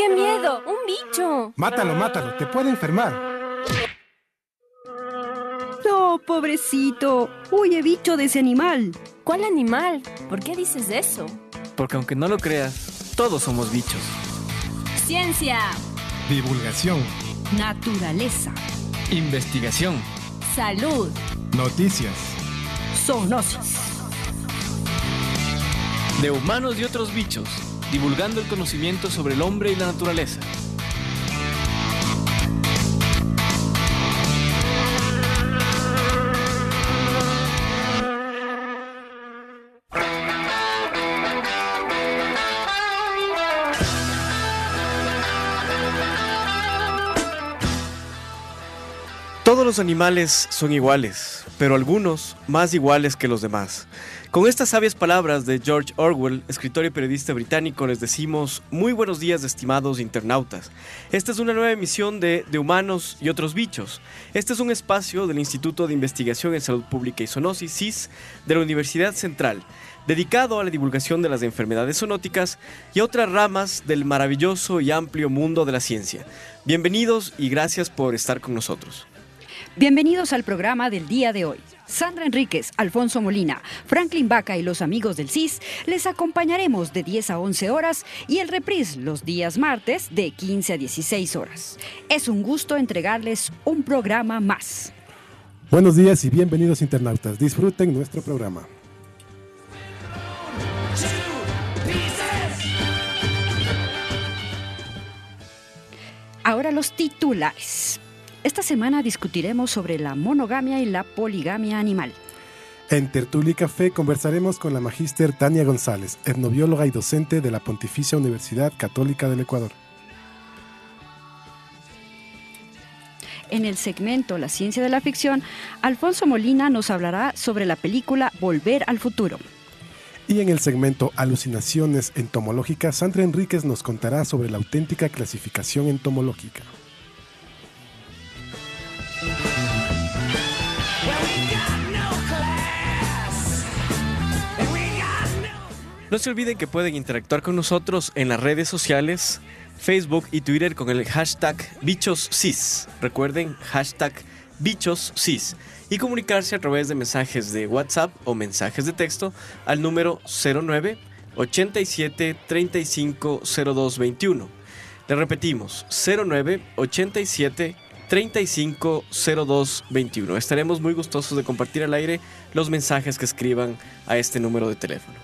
¡Qué miedo! ¡Un bicho! Mátalo, te puede enfermar. No, pobrecito. Huye, bicho, de ese animal. ¿Cuál animal? ¿Por qué dices eso? Porque aunque no lo creas, todos somos bichos. Ciencia, Divulgación, Naturaleza. Investigación. salud, noticias. Zoonosis. De humanos y otros bichos, divulgando el conocimiento sobre el hombre y la naturaleza. Todos los animales son iguales, pero algunos más iguales que los demás. Con estas sabias palabras de George Orwell, escritor y periodista británico, les decimos muy buenos días, estimados internautas. Esta es una nueva emisión de Humanos y otros bichos. Este es un espacio del Instituto de Investigación en Salud Pública y Zoonosis, SIS, de la Universidad Central, dedicado a la divulgación de las enfermedades zoonóticas y a otras ramas del maravilloso y amplio mundo de la ciencia. Bienvenidos y gracias por estar con nosotros. Bienvenidos al programa del día de hoy. Sandra Enríquez, Alfonso Molina, Franklin Baca y los amigos del CIS les acompañaremos de 10 a 11 horas y el reprise los días martes de 15 a 16 horas. Es un gusto entregarles un programa más. Buenos días y bienvenidos internautas. Disfruten nuestro programa. Ahora los titulares. Esta semana discutiremos sobre la monogamia y la poligamia animal. En Tertulia y Café conversaremos con la magíster Tania González, etnobióloga y docente de la Pontificia Universidad Católica del Ecuador. En el segmento La ciencia de la ficción, Alfonso Molina nos hablará sobre la película Volver al futuro. Y en el segmento Alucinaciones entomológicas, Sandra Enríquez nos contará sobre la auténtica clasificación entomológica. No se olviden que pueden interactuar con nosotros en las redes sociales, Facebook y Twitter con el hashtag BichosSIS. Recuerden, hashtag BichosSIS. Y comunicarse a través de mensajes de WhatsApp o mensajes de texto al número 09 87 35 02 21. Le repetimos, 09 87 35 02 21. Estaremos muy gustosos de compartir al aire los mensajes que escriban a este número de teléfono.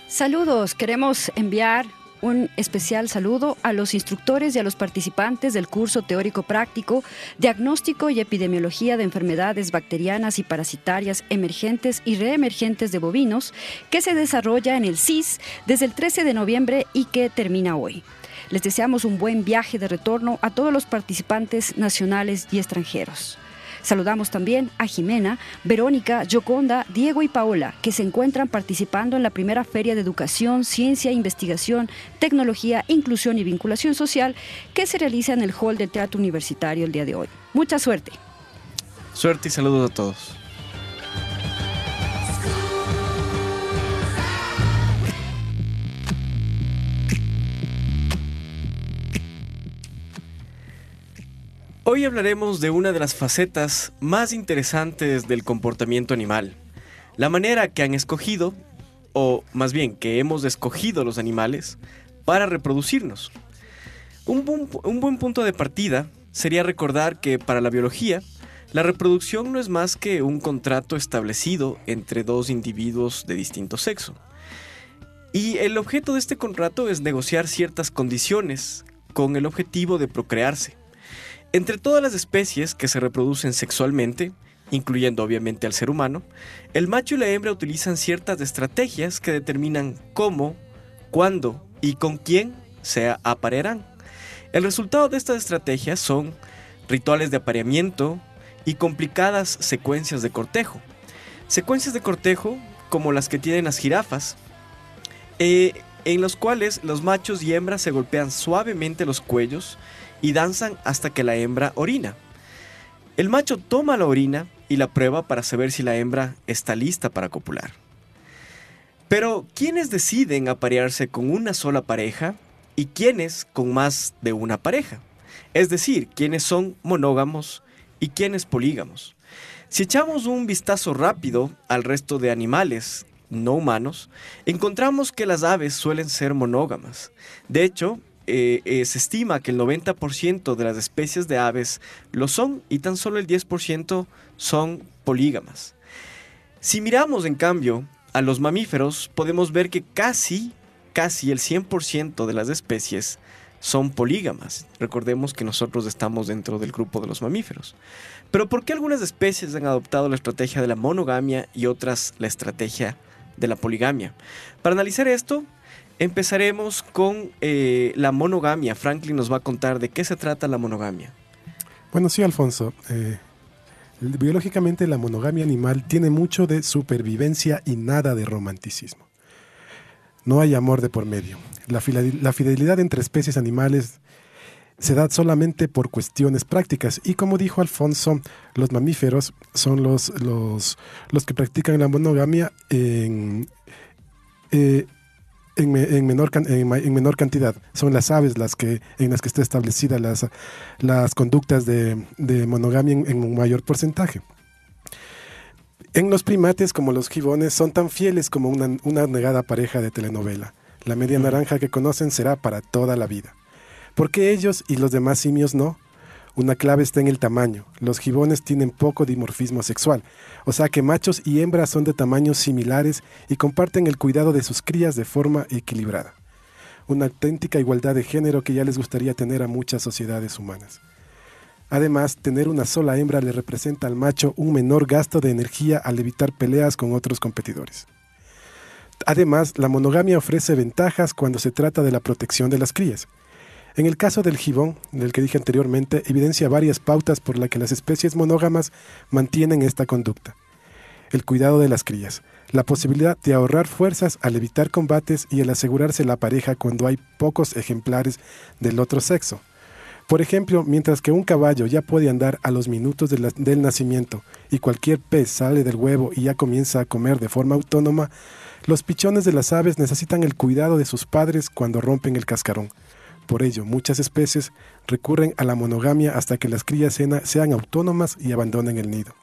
Saludos, queremos enviar un especial saludo a los instructores y a los participantes del curso teórico práctico Diagnóstico y Epidemiología de Enfermedades Bacterianas y Parasitarias Emergentes y Reemergentes de Bovinos, que se desarrolla en el CIS desde el 13 de noviembre y que termina hoy. Les deseamos un buen viaje de retorno a todos los participantes nacionales y extranjeros. Saludamos también a Jimena, Verónica, Yoconda, Diego y Paola, que se encuentran participando en la primera Feria de Educación, Ciencia, Investigación, Tecnología, Inclusión y Vinculación Social que se realiza en el hall del Teatro Universitario el día de hoy. Mucha suerte. Suerte y saludos a todos. Hoy hablaremos de una de las facetas más interesantes del comportamiento animal, la manera que han escogido, o más bien que hemos escogido los animales, para reproducirnos. Un buen punto de partida sería recordar que para la biología, la reproducción no es más que un contrato establecido entre dos individuos de distinto sexo. Y el objeto de este contrato es negociar ciertas condiciones con el objetivo de procrearse. Entre todas las especies que se reproducen sexualmente, incluyendo obviamente al ser humano, el macho y la hembra utilizan ciertas estrategias que determinan cómo, cuándo y con quién se aparearán. El resultado de estas estrategias son rituales de apareamiento y complicadas secuencias de cortejo. Secuencias de cortejo como las que tienen las jirafas, en los cuales los machos y hembras se golpean suavemente los cuellos y danzan hasta que la hembra orina. El macho toma la orina y la prueba para saber si la hembra está lista para copular. Pero, ¿quiénes deciden aparearse con una sola pareja y quiénes con más de una pareja. Es decir, quiénes son monógamos y quiénes polígamos. Si echamos un vistazo rápido al resto de animales no humanos, encontramos que las aves suelen ser monógamas. De hecho, se estima que el 90% de las especies de aves lo son y tan solo el 10% son polígamas. Si miramos, en cambio, a los mamíferos, podemos ver que casi el 100% de las especies son polígamas. Recordemos que nosotros estamos dentro del grupo de los mamíferos. Pero ¿por qué algunas especies han adoptado la estrategia de la monogamia y otras la estrategia de la poligamia? Para analizar esto, empezaremos con la monogamia. Franklin nos va a contar de qué se trata la monogamia. Bueno, sí, Alfonso. Biológicamente la monogamia animal tiene mucho de supervivencia y nada de romanticismo. No hay amor de por medio. La fidelidad entre especies animales se da solamente por cuestiones prácticas y, como dijo Alfonso, los mamíferos son los que practican la monogamia en menor cantidad. Son las aves en las que está establecida las conductas de monogamia en un mayor porcentaje. En los primates, como los gibones, son tan fieles como una negada pareja de telenovela. La media naranja que conocen será para toda la vida. ¿Por qué ellos y los demás simios no? Una clave está en el tamaño. Los gibones tienen poco dimorfismo sexual, o sea que machos y hembras son de tamaños similares y comparten el cuidado de sus crías de forma equilibrada. Una auténtica igualdad de género que ya les gustaría tener a muchas sociedades humanas. Además, tener una sola hembra le representa al macho un menor gasto de energía al evitar peleas con otros competidores. Además, la monogamia ofrece ventajas cuando se trata de la protección de las crías. En el caso del gibón, del que dije anteriormente, evidencia varias pautas por las que las especies monógamas mantienen esta conducta. El cuidado de las crías, la posibilidad de ahorrar fuerzas al evitar combates y el asegurarse la pareja cuando hay pocos ejemplares del otro sexo. Por ejemplo, mientras que un caballo ya puede andar a los minutos del nacimiento y cualquier pez sale del huevo y ya comienza a comer de forma autónoma, los pichones de las aves necesitan el cuidado de sus padres cuando rompen el cascarón. Por ello, muchas especies recurren a la monogamia hasta que las crías sean autónomas y abandonen el nido.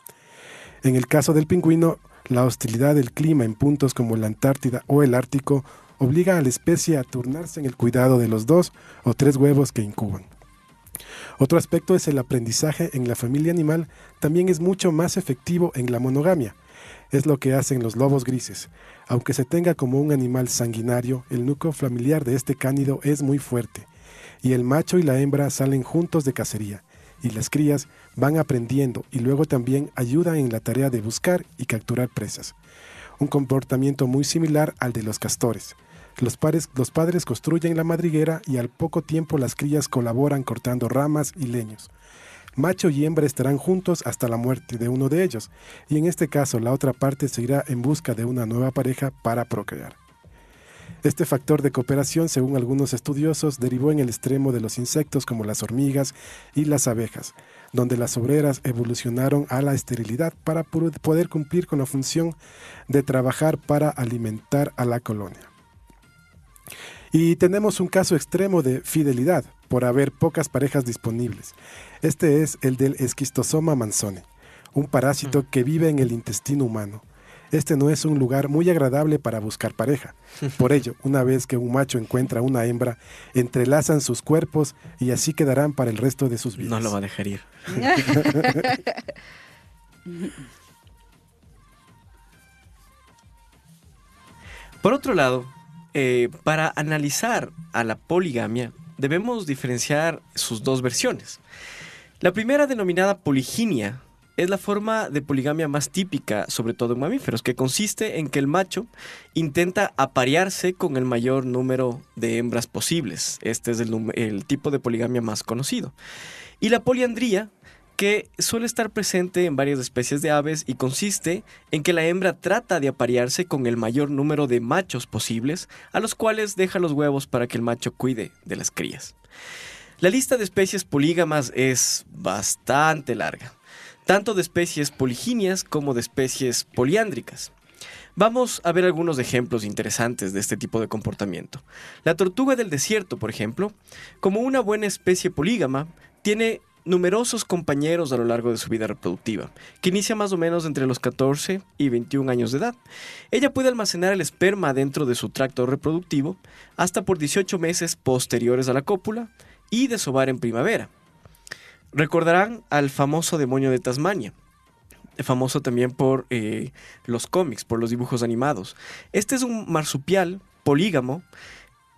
En el caso del pingüino, la hostilidad del clima en puntos como la Antártida o el Ártico obliga a la especie a turnarse en el cuidado de los 2 o 3 huevos que incuban. Otro aspecto es el aprendizaje en la familia animal, también es mucho más efectivo en la monogamia. Es lo que hacen los lobos grises. Aunque se tenga como un animal sanguinario, el núcleo familiar de este cánido es muy fuerte, y el macho y la hembra salen juntos de cacería, y las crías van aprendiendo y luego también ayudan en la tarea de buscar y capturar presas. Un comportamiento muy similar al de los castores. Los padres construyen la madriguera y al poco tiempo las crías colaboran cortando ramas y leños. Macho y hembra estarán juntos hasta la muerte de uno de ellos, y en este caso la otra parte se irá en busca de una nueva pareja para procrear. Este factor de cooperación, según algunos estudiosos, derivó en el extremo de los insectos como las hormigas y las abejas, donde las obreras evolucionaron a la esterilidad para poder cumplir con la función de trabajar para alimentar a la colonia. Y tenemos un caso extremo de fidelidad, por haber pocas parejas disponibles. Este es el del Schistosoma manzoni, un parásito que vive en el intestino humano. Este no es un lugar muy agradable para buscar pareja. Por ello, una vez que un macho encuentra una hembra, entrelazan sus cuerpos y así quedarán para el resto de sus vidas. No lo va a dejar ir. Por otro lado, para analizar a la poligamia, debemos diferenciar sus dos versiones. La primera, denominada poliginia, es la forma de poligamia más típica, sobre todo en mamíferos, que consiste en que el macho intenta aparearse con el mayor número de hembras posibles. Este es el tipo de poligamia más conocido. Y la poliandría, que suele estar presente en varias especies de aves y consiste en que la hembra trata de aparearse con el mayor número de machos posibles, a los cuales deja los huevos para que el macho cuide de las crías. La lista de especies polígamas es bastante larga, tanto de especies poliginias como de especies poliándricas. Vamos a ver algunos ejemplos interesantes de este tipo de comportamiento. La tortuga del desierto, por ejemplo, como una buena especie polígama, tiene numerosos compañeros a lo largo de su vida reproductiva, que inicia más o menos entre los 14 y 21 años de edad. Ella puede almacenar el esperma dentro de su tracto reproductivo hasta por 18 meses posteriores a la cópula y desovar en primavera. Recordarán al famoso demonio de Tasmania, famoso también por los cómics, por los dibujos animados. Este es un marsupial polígamo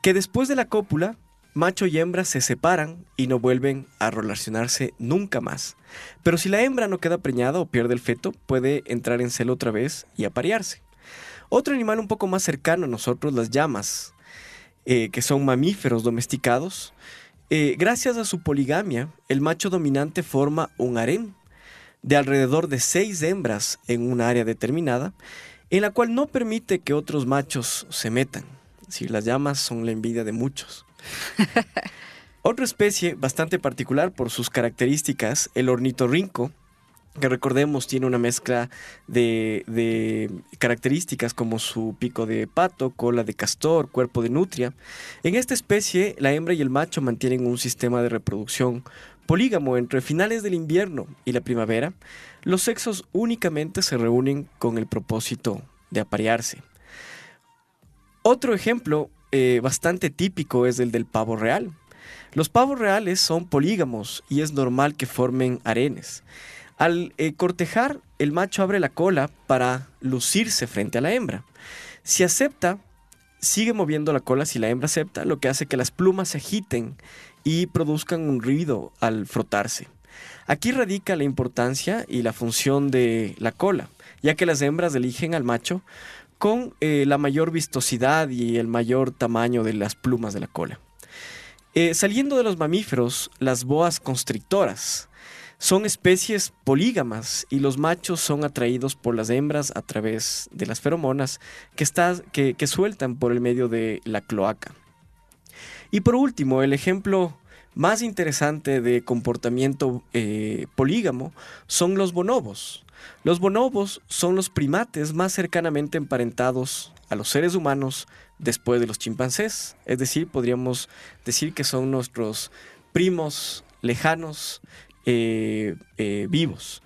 que después de la cópula, macho y hembra se separan y no vuelven a relacionarse nunca más. Pero si la hembra no queda preñada o pierde el feto, puede entrar en celo otra vez y aparearse. Otro animal un poco más cercano a nosotros, las llamas, que son mamíferos domesticados. Gracias a su poligamia, el macho dominante forma un harén de alrededor de 6 hembras en un área determinada, en la cual no permite que otros machos se metan. Si las llamas son la envidia de muchos. Otra especie bastante particular por sus características, el ornitorrinco, que recordemos tiene una mezcla de características como su pico de pato, cola de castor, cuerpo de nutria. En esta especie, la hembra y el macho mantienen un sistema de reproducción polígamo. Entre finales del invierno y la primavera, los sexos únicamente se reúnen con el propósito de aparearse. Otro ejemplo bastante típico es el del pavo real. Los pavos reales son polígamos y es normal que formen harenes. Al cortejar, el macho abre la cola para lucirse frente a la hembra. Si acepta, sigue moviendo la cola si la hembra acepta, lo que hace que las plumas se agiten y produzcan un ruido al frotarse. Aquí radica la importancia y la función de la cola, ya que las hembras eligen al macho con la mayor vistosidad y el mayor tamaño de las plumas de la cola. Saliendo de los mamíferos, las boas constrictoras son especies polígamas y los machos son atraídos por las hembras a través de las feromonas que sueltan por el medio de la cloaca. Y por último, el ejemplo más interesante de comportamiento polígamo son los bonobos. Los bonobos son los primates más cercanamente emparentados a los seres humanos después de los chimpancés. Es decir, podríamos decir que son nuestros primos lejanos vivos.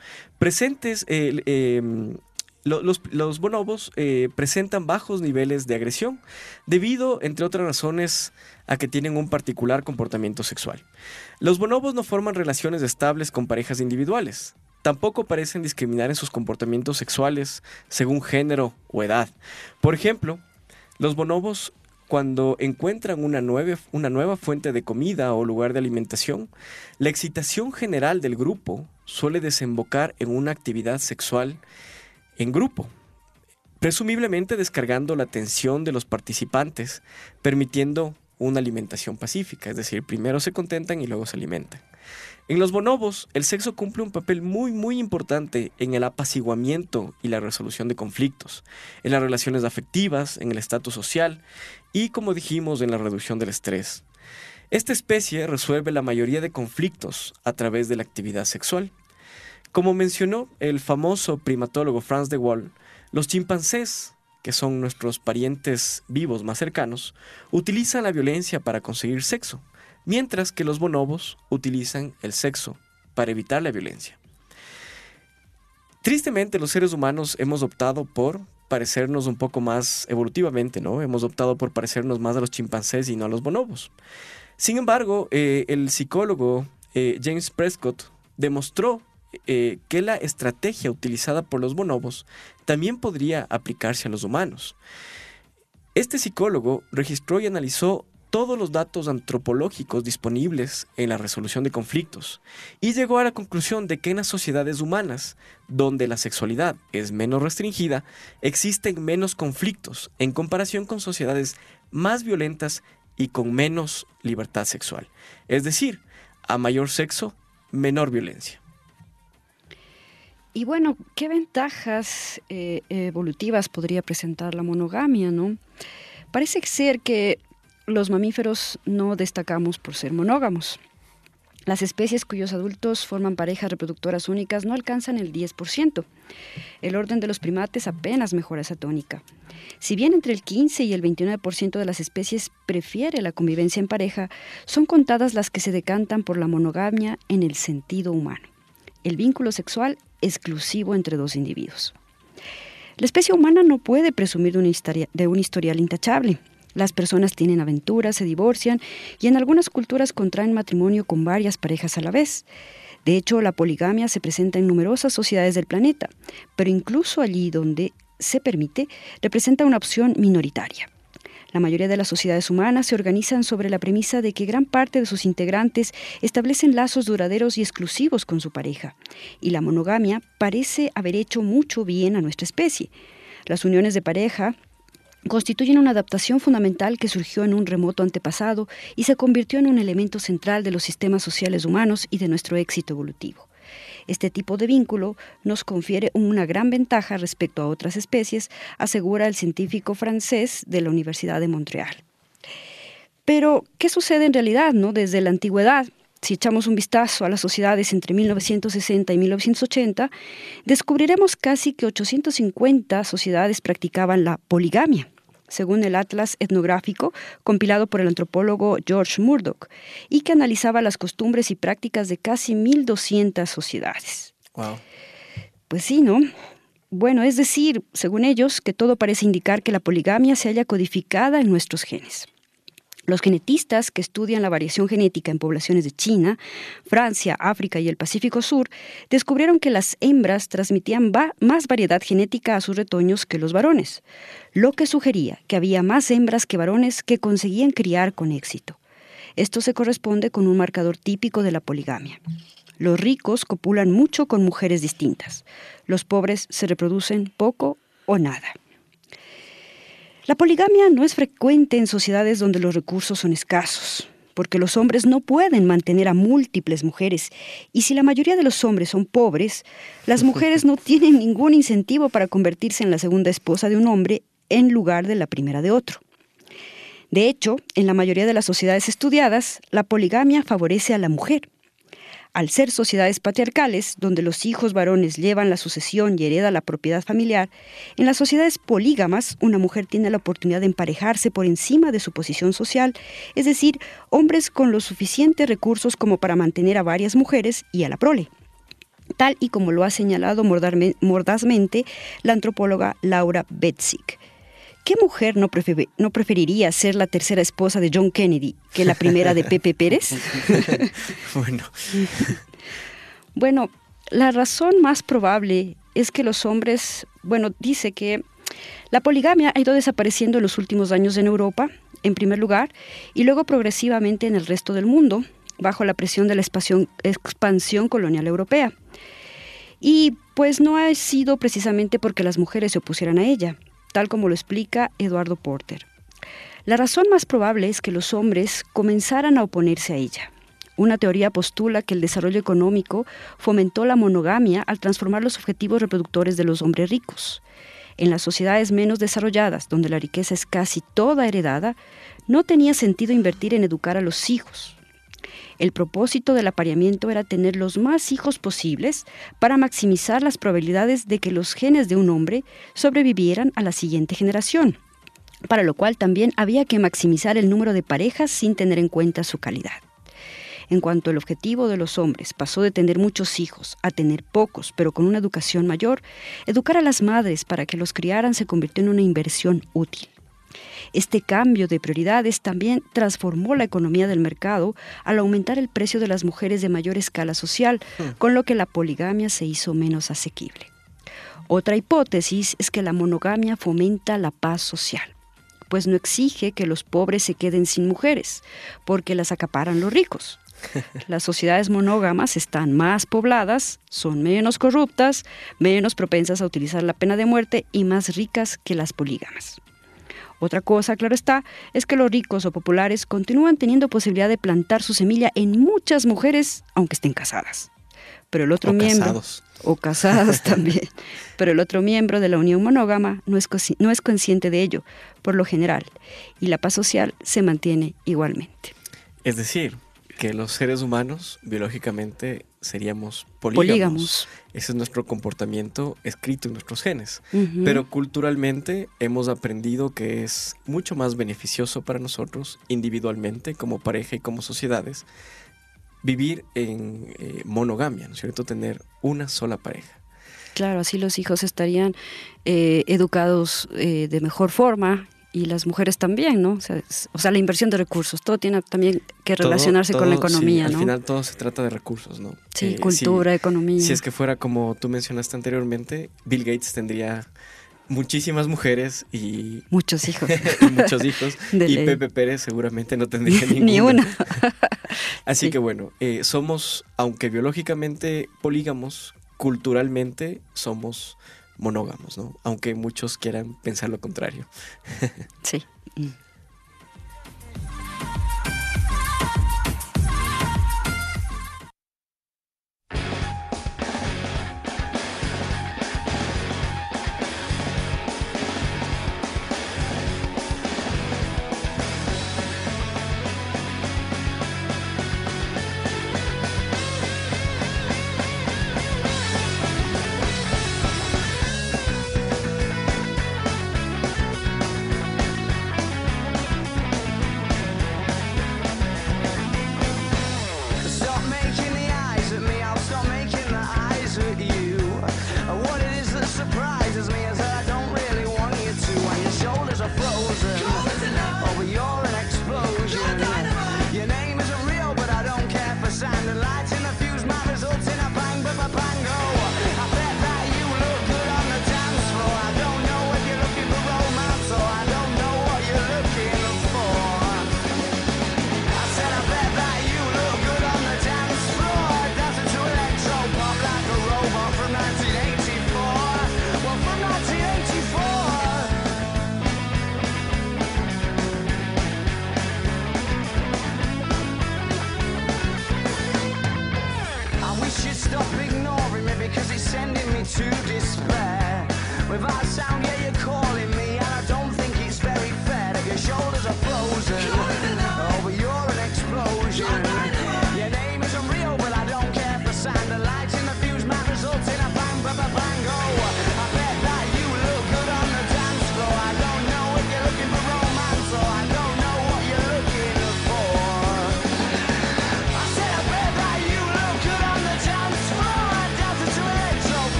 Los bonobos presentan bajos niveles de agresión debido, entre otras razones, a que tienen un particular comportamiento sexual. Los bonobos no forman relaciones estables con parejas individuales. Tampoco parecen discriminar en sus comportamientos sexuales según género o edad. Por ejemplo, los bonobos, cuando encuentran una nueva fuente de comida o lugar de alimentación, la excitación general del grupo suele desembocar en una actividad sexual en grupo, presumiblemente descargando la tensión de los participantes, permitiendo una alimentación pacífica, es decir, primero se contentan y luego se alimentan. En los bonobos, el sexo cumple un papel muy importante en el apaciguamiento y la resolución de conflictos, en las relaciones afectivas, en el estatus social y, como dijimos, en la reducción del estrés. Esta especie resuelve la mayoría de conflictos a través de la actividad sexual. Como mencionó el famoso primatólogo Frans de Waal, los chimpancés, que son nuestros parientes vivos más cercanos, utilizan la violencia para conseguir sexo, mientras que los bonobos utilizan el sexo para evitar la violencia. Tristemente, los seres humanos hemos optado por parecernos un poco más evolutivamente, ¿no? Hemos optado por parecernos más a los chimpancés y no a los bonobos. Sin embargo, el psicólogo James Prescott demostró que la estrategia utilizada por los bonobos también podría aplicarse a los humanos. Este psicólogo registró y analizó todos los datos antropológicos disponibles en la resolución de conflictos y llegó a la conclusión de que en las sociedades humanas, donde la sexualidad es menos restringida, existen menos conflictos en comparación con sociedades más violentas y con menos libertad sexual. Es decir, a mayor sexo, menor violencia. Y bueno, ¿qué ventajas evolutivas podría presentar la monogamia, no? Parece ser que los mamíferos no destacamos por ser monógamos. Las especies cuyos adultos forman parejas reproductoras únicas no alcanzan el 10%. El orden de los primates apenas mejora esa tónica. Si bien entre el 15 y el 29% de las especies prefiere la convivencia en pareja, son contadas las que se decantan por la monogamia en el sentido humano, el vínculo sexual exclusivo entre dos individuos. La especie humana no puede presumir de un historial intachable. Las personas tienen aventuras, se divorcian y en algunas culturas contraen matrimonio con varias parejas a la vez. De hecho, la poligamia se presenta en numerosas sociedades del planeta, pero incluso allí donde se permite, representa una opción minoritaria. La mayoría de las sociedades humanas se organizan sobre la premisa de que gran parte de sus integrantes establecen lazos duraderos y exclusivos con su pareja, y la monogamia parece haber hecho mucho bien a nuestra especie. Las uniones de pareja constituyen una adaptación fundamental que surgió en un remoto antepasado y se convirtió en un elemento central de los sistemas sociales humanos y de nuestro éxito evolutivo. Este tipo de vínculo nos confiere una gran ventaja respecto a otras especies, asegura el científico francés de la Universidad de Montreal. Pero, ¿qué sucede en realidad, no? Desde la antigüedad? Si echamos un vistazo a las sociedades entre 1960 y 1980, descubriremos casi que 850 sociedades practicaban la poligamia, según el Atlas Etnográfico compilado por el antropólogo George Murdoch, y que analizaba las costumbres y prácticas de casi 1.200 sociedades. Wow. Pues sí, ¿no? Bueno, es decir, según ellos, que todo parece indicar que la poligamia se halla codificada en nuestros genes. Los genetistas que estudian la variación genética en poblaciones de China, Francia, África y el Pacífico Sur descubrieron que las hembras transmitían más variedad genética a sus retoños que los varones, lo que sugería que había más hembras que varones que conseguían criar con éxito. Esto se corresponde con un marcador típico de la poligamia. Los ricos copulan mucho con mujeres distintas. Los pobres se reproducen poco o nada. La poligamia no es frecuente en sociedades donde los recursos son escasos, porque los hombres no pueden mantener a múltiples mujeres, y si la mayoría de los hombres son pobres, las mujeres no tienen ningún incentivo para convertirse en la segunda esposa de un hombre en lugar de la primera de otro. De hecho, en la mayoría de las sociedades estudiadas, la poligamia favorece a la mujer. Al ser sociedades patriarcales, donde los hijos varones llevan la sucesión y heredan la propiedad familiar, en las sociedades polígamas, una mujer tiene la oportunidad de emparejarse por encima de su posición social, es decir, hombres con los suficientes recursos como para mantener a varias mujeres y a la prole, tal y como lo ha señalado mordazmente la antropóloga Laura Betzig. ¿Qué mujer no preferiría ser la tercera esposa de John Kennedy que la primera de Pepe Pérez? Bueno, la razón más probable es que los hombres, dice que la poligamia ha ido desapareciendo en los últimos años en Europa, en primer lugar, y luego progresivamente en el resto del mundo, bajo la presión de la expansión colonial europea. Y pues no ha sido precisamente porque las mujeres se opusieran a ella, tal como lo explica Eduardo Porter. La razón más probable es que los hombres comenzaran a oponerse a ella. Una teoría postula que el desarrollo económico fomentó la monogamia al transformar los objetivos reproductores de los hombres ricos. En las sociedades menos desarrolladas, donde la riqueza es casi toda heredada, no tenía sentido invertir en educar a los hijos. El propósito del apareamiento era tener los más hijos posibles para maximizar las probabilidades de que los genes de un hombre sobrevivieran a la siguiente generación, para lo cual también había que maximizar el número de parejas sin tener en cuenta su calidad. En cuanto el objetivo de los hombres pasó de tener muchos hijos a tener pocos, pero con una educación mayor, educar a las madres para que los criaran se convirtió en una inversión útil. Este cambio de prioridades también transformó la economía del mercado al aumentar el precio de las mujeres de mayor escala social, con lo que la poligamia se hizo menos asequible. Otra hipótesis es que la monogamia fomenta la paz social, pues no exige que los pobres se queden sin mujeres, porque las acaparan los ricos. Las sociedades monógamas están más pobladas, son menos corruptas, menos propensas a utilizar la pena de muerte y más ricas que las polígamas. Otra cosa, claro está, es que los ricos o populares continúan teniendo posibilidad de plantar su semilla en muchas mujeres, aunque estén casadas. Pero el otro miembro... casados. O casados también. Pero el otro miembro de la unión monógama no es consciente de ello, por lo general, y la paz social se mantiene igualmente. Es decir, que los seres humanos biológicamente seríamos polígamos. Ese es nuestro comportamiento escrito en nuestros genes. Pero culturalmente hemos aprendido que es mucho más beneficioso para nosotros individualmente, como pareja y como sociedades, vivir en monogamia, ¿no es cierto? Tener una sola pareja. Claro, así los hijos estarían educados de mejor forma. Y las mujeres también, ¿no? O sea, la inversión de recursos, todo tiene también que relacionarse con la economía, sí, ¿no? Al final todo se trata de recursos, ¿no? Sí, cultura, economía. Si es que fuera como tú mencionaste anteriormente, Bill Gates tendría muchísimas mujeres y... muchos hijos. Y Pepe Pérez seguramente no tendría ninguna. Ni una. Así que bueno, somos, aunque biológicamente polígamos, culturalmente somos monógamos, ¿no? Aunque muchos quieran pensar lo contrario. Sí.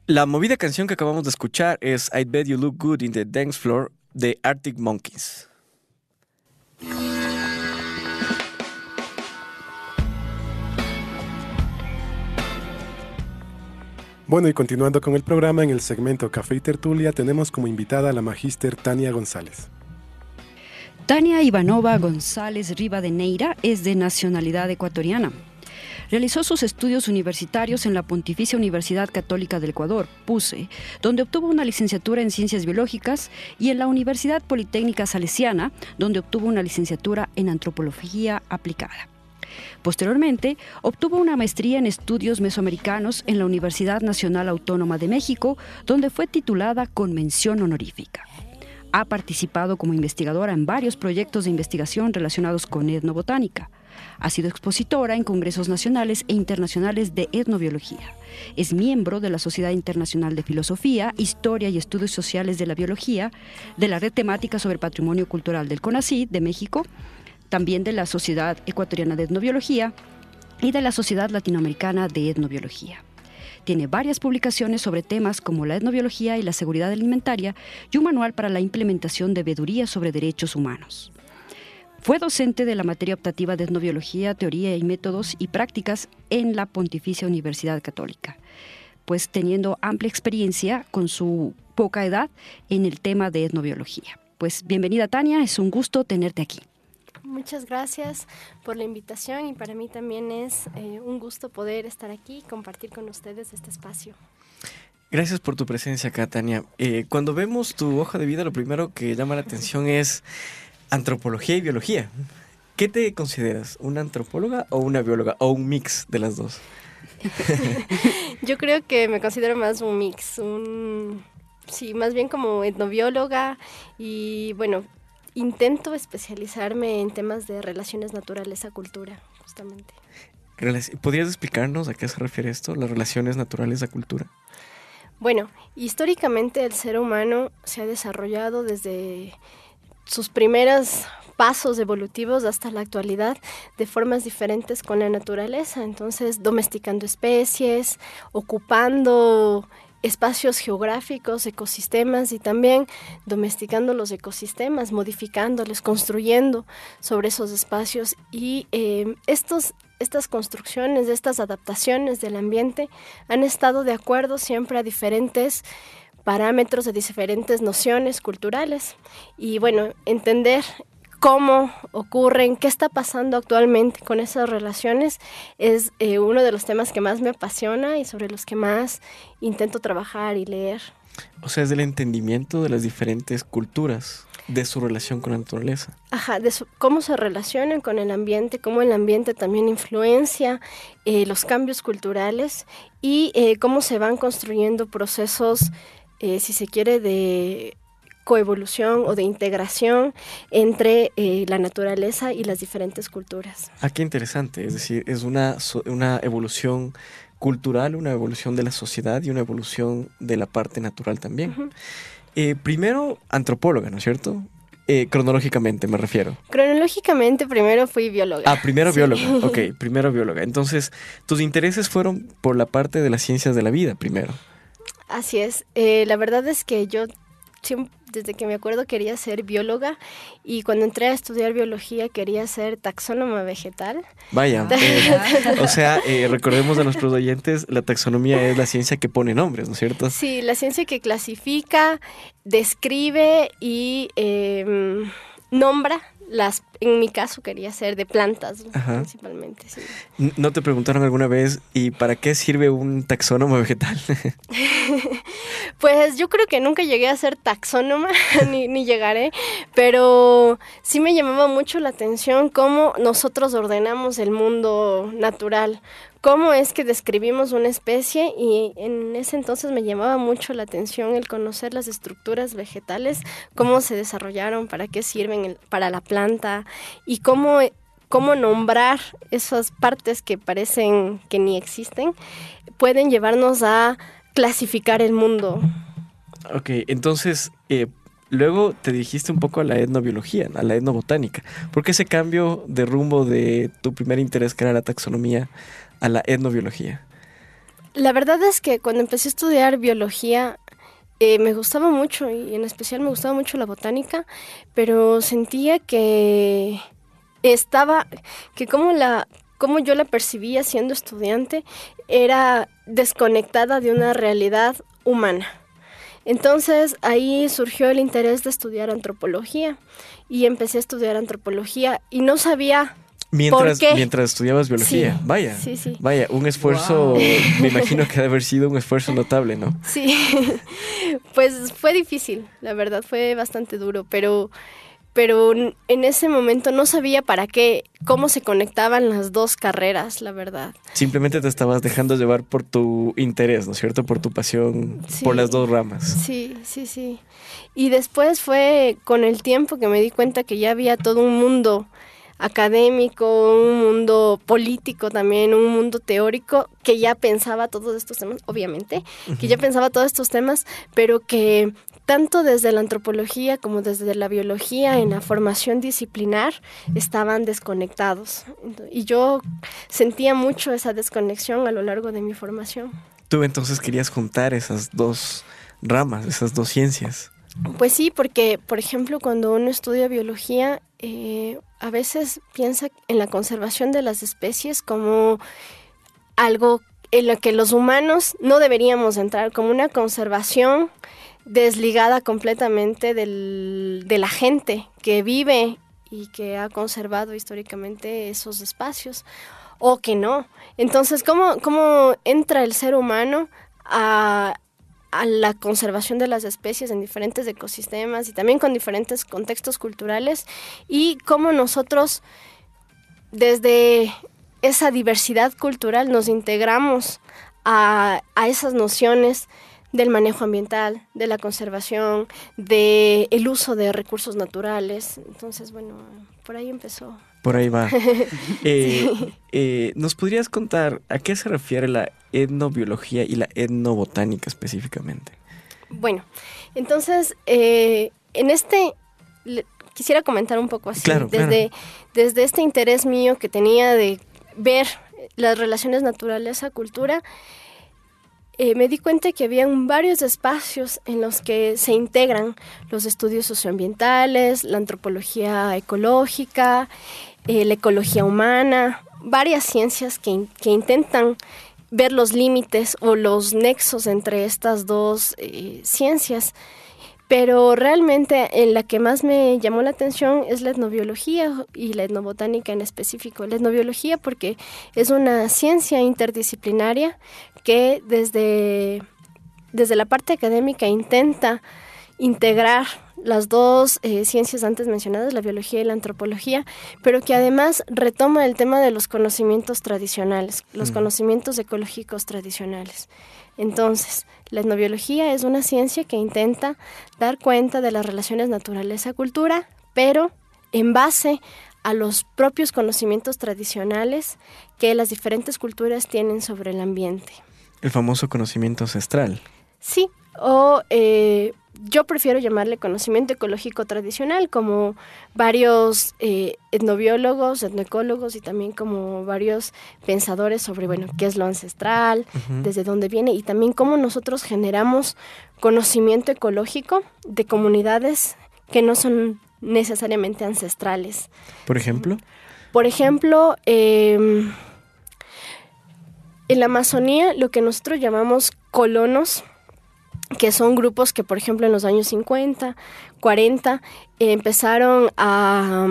La movida canción que acabamos de escuchar es I Bet You Look Good in the Dance Floor de Arctic Monkeys. Bueno, y continuando con el programa, en el segmento Café y Tertulia tenemos como invitada a la magíster Tania González. Tania Ivanova González Rivadeneira es de nacionalidad ecuatoriana. Realizó sus estudios universitarios en la Pontificia Universidad Católica del Ecuador, PUCE, donde obtuvo una licenciatura en Ciencias Biológicas, y en la Universidad Politécnica Salesiana, donde obtuvo una licenciatura en Antropología Aplicada. Posteriormente, obtuvo una maestría en Estudios Mesoamericanos en la Universidad Nacional Autónoma de México, donde fue titulada con mención honorífica. Ha participado como investigadora en varios proyectos de investigación relacionados con etnobotánica. Ha sido expositora en congresos nacionales e internacionales de etnobiología. Es miembro de la Sociedad Internacional de Filosofía, Historia y Estudios Sociales de la Biología, de la Red Temática sobre Patrimonio Cultural del CONACYT de México, también de la Sociedad Ecuatoriana de Etnobiología y de la Sociedad Latinoamericana de Etnobiología. Tiene varias publicaciones sobre temas como la etnobiología y la seguridad alimentaria y un manual para la implementación de veeduría sobre derechos humanos. Fue docente de la materia optativa de etnobiología, teoría y métodos y prácticas en la Pontificia Universidad Católica. pues teniendo amplia experiencia con su poca edad en el tema de etnobiología. Pues bienvenida, Tania, es un gusto tenerte aquí. Muchas gracias por la invitación y para mí también es un gusto poder estar aquí y compartir con ustedes este espacio. Gracias por tu presencia acá, Tania. Cuando vemos tu hoja de vida, lo primero que llama la atención es antropología y biología. ¿Qué te consideras? ¿Una antropóloga o una bióloga? ¿O un mix de las dos? Yo creo que me considero más un mix, sí, más bien como etnobióloga y bueno, intento especializarme en temas de relaciones naturales-cultura, justamente. ¿Podrías explicarnos a qué se refiere esto, las relaciones naturales a cultura? Bueno, históricamente el ser humano se ha desarrollado desde sus primeros pasos evolutivos hasta la actualidad de formas diferentes con la naturaleza, entonces domesticando especies, ocupando espacios geográficos, ecosistemas y también domesticando los ecosistemas, modificándoles, construyendo sobre esos espacios y estas construcciones, estas adaptaciones del ambiente han estado de acuerdo siempre a diferentes parámetros de diferentes nociones culturales y bueno, entender cómo ocurren, qué está pasando actualmente con esas relaciones es uno de los temas que más me apasiona y sobre los que más intento trabajar y leer. O sea, es del entendimiento de las diferentes culturas, de su relación con la naturaleza. Ajá, cómo se relacionan con el ambiente, cómo el ambiente también influencia los cambios culturales y cómo se van construyendo procesos, si se quiere, de coevolución o de integración entre la naturaleza y las diferentes culturas. Ah, qué interesante, es decir, es una evolución cultural, una evolución de la sociedad y una evolución de la parte natural también. Uh-huh. Primero, antropóloga, ¿no es cierto? Cronológicamente me refiero. Cronológicamente primero fui bióloga. Ah, primero sí. Bióloga, ok, primero bióloga. Entonces, tus intereses fueron por la parte de las ciencias de la vida primero. Así es, la verdad es que yo desde que me acuerdo quería ser bióloga y cuando entré a estudiar biología quería ser taxónoma vegetal. Vaya, o sea, recordemos a nuestros oyentes, la taxonomía es la ciencia que pone nombres, ¿no es cierto? Sí, la ciencia que clasifica, describe y nombra en mi caso quería ser de plantas, ajá, principalmente. Sí. ¿No te preguntaron alguna vez y para qué sirve un taxónomo vegetal? Pues yo creo que nunca llegué a ser taxónoma, ni llegaré, pero sí me llamaba mucho la atención cómo nosotros ordenamos el mundo natural, cómo es que describimos una especie y en ese entonces me llamaba mucho la atención el conocer las estructuras vegetales, cómo se desarrollaron, para qué sirven para la planta y cómo nombrar esas partes que parecen que ni existen, pueden llevarnos a clasificar el mundo. Ok, entonces luego te dirigiste un poco a la etnobiología, a la etnobotánica. ¿Por qué ese cambio de rumbo de tu primer interés, que era la taxonomía, a la etnobiología? La verdad es que cuando empecé a estudiar biología me gustaba mucho y en especial me gustaba mucho la botánica, pero sentía que como yo la percibía siendo estudiante era desconectada de una realidad humana. Entonces ahí surgió el interés de estudiar antropología y empecé a estudiar antropología y no sabía mientras estudiabas biología. Sí, vaya, sí. Vaya, un esfuerzo, wow. Me imagino que debe haber sido un esfuerzo notable, ¿no? Sí, pues fue difícil, la verdad, fue bastante duro, pero en ese momento no sabía cómo se conectaban las dos carreras, la verdad. Simplemente te estabas dejando llevar por tu interés, ¿no es cierto? Por tu pasión, sí, por las dos ramas. Sí. Y después fue con el tiempo que me di cuenta que ya había todo un mundo académico, un mundo político también, un mundo teórico que ya pensaba todos estos temas, obviamente, que ya pensaba todos estos temas, pero que tanto desde la antropología como desde la biología en la formación disciplinar estaban desconectados. Y yo sentía mucho esa desconexión a lo largo de mi formación. ¿Tú entonces querías juntar esas dos ramas, esas dos ciencias? Pues sí, porque, por ejemplo, cuando uno estudia biología, a veces piensa en la conservación de las especies como algo en la que los humanos no deberíamos entrar, como una conservación desligada completamente de la gente que vive y que ha conservado históricamente esos espacios, o que no. Entonces, ¿cómo entra el ser humano a la conservación de las especies en diferentes ecosistemas y también con diferentes contextos culturales? Y cómo nosotros, desde esa diversidad cultural, nos integramos a esas nociones del manejo ambiental, de la conservación, del uso de recursos naturales. Entonces, bueno, por ahí empezó. Por ahí va. ¿Nos podrías contar a qué se refiere la etnobiología y la etnobotánica específicamente? Bueno, entonces, quisiera comentar un poco así, Claro. Desde este interés mío que tenía de ver las relaciones naturaleza-cultura, me di cuenta que habían varios espacios en los que se integran los estudios socioambientales, la antropología ecológica, la ecología humana, varias ciencias que intentan ver los límites o los nexos entre estas dos ciencias. Pero realmente en la que más me llamó la atención es la etnobiología y la etnobotánica en específico. La etnobiología porque es una ciencia interdisciplinaria que desde la parte académica intenta integrar las dos ciencias antes mencionadas, la biología y la antropología, pero que además retoma el tema de los conocimientos tradicionales, los conocimientos ecológicos tradicionales. Entonces, la etnobiología es una ciencia que intenta dar cuenta de las relaciones naturaleza-cultura, pero en base a los propios conocimientos tradicionales que las diferentes culturas tienen sobre el ambiente. El famoso conocimiento ancestral. Sí, o yo prefiero llamarle conocimiento ecológico tradicional, como varios etnobiólogos, etnoecólogos y también como varios pensadores sobre, bueno, qué es lo ancestral, desde dónde viene y también cómo nosotros generamos conocimiento ecológico de comunidades que no son necesariamente ancestrales. ¿Por ejemplo? Por ejemplo, en la Amazonía, lo que nosotros llamamos colonos, que son grupos que, por ejemplo, en los años 50, 40, empezaron a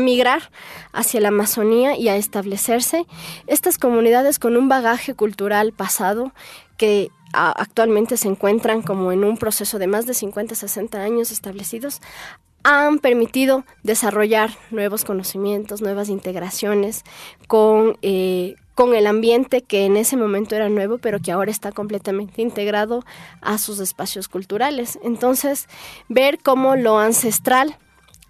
migrar hacia la Amazonía y a establecerse. Estas comunidades con un bagaje cultural pasado que actualmente se encuentran como en un proceso de más de 50, 60 años establecidos, han permitido desarrollar nuevos conocimientos, nuevas integraciones con el ambiente que en ese momento era nuevo, pero que ahora está completamente integrado a sus espacios culturales. Entonces, ver cómo lo ancestral,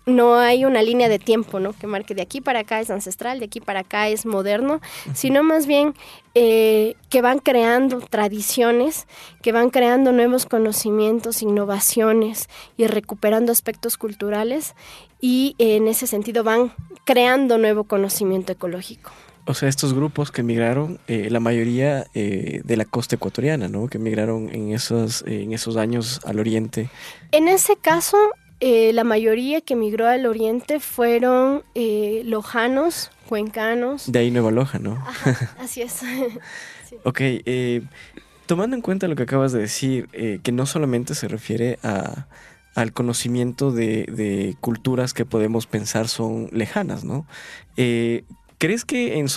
no hay una línea de tiempo, ¿no?, que marque de aquí para acá es ancestral, de aquí para acá es moderno, sino más bien que van creando tradiciones, que van creando nuevos conocimientos, innovaciones y recuperando aspectos culturales y en ese sentido van creando nuevo conocimiento ecológico. O sea, estos grupos que migraron, la mayoría de la costa ecuatoriana, ¿no?, que migraron en esos años al oriente. En ese caso, la mayoría que migró al oriente fueron lojanos, cuencanos. De ahí Nueva Loja, ¿no? Ajá, así es. Sí. Ok, tomando en cuenta lo que acabas de decir, que no solamente se refiere al conocimiento de culturas que podemos pensar son lejanas, ¿no? ¿Crees que en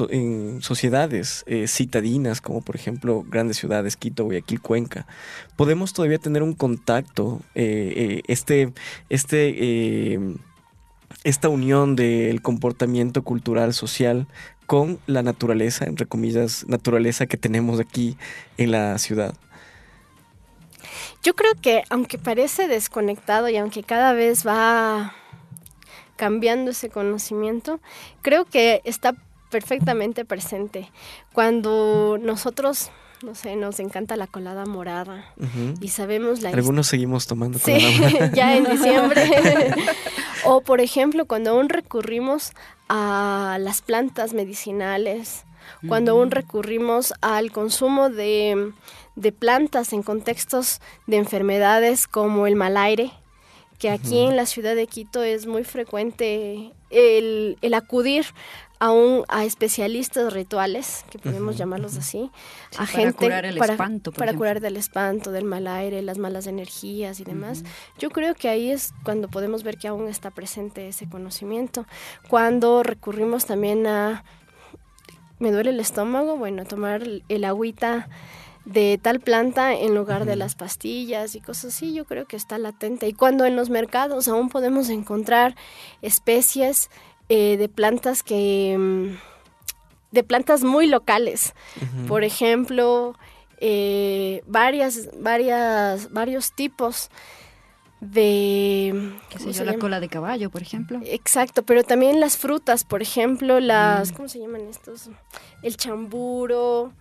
sociedades citadinas, como por ejemplo grandes ciudades, Quito, Guayaquil, Cuenca, podemos todavía tener un contacto, esta unión del comportamiento cultural social con la naturaleza, entre comillas, naturaleza que tenemos aquí en la ciudad? Yo creo que aunque parece desconectado y aunque cada vez va cambiando ese conocimiento, creo que está perfectamente presente. Cuando nosotros, no sé, nos encanta la colada morada y sabemos Algunos seguimos tomando sí, colada morada. ya en diciembre. O, por ejemplo, cuando aún recurrimos a las plantas medicinales, cuando aún recurrimos al consumo de plantas en contextos de enfermedades como el mal aire, que aquí en la ciudad de Quito es muy frecuente el acudir a especialistas rituales, que podemos llamarlos así, Sí, a para gente curar el espanto, por para ejemplo. curar del espanto, del mal aire, las malas energías y demás. Yo creo que ahí es cuando podemos ver que aún está presente ese conocimiento. Cuando recurrimos también a me duele el estómago, bueno, tomar el agüita de tal planta en lugar de las pastillas y cosas así, yo creo que está latente. Y cuando en los mercados aún podemos encontrar especies de plantas de plantas muy locales, por ejemplo, varios tipos de... ¿Qué sé ¿cómo yo? se La llama? cola de caballo, por ejemplo. Exacto, pero también las frutas, por ejemplo, ¿cómo se llaman estos? El chamburo,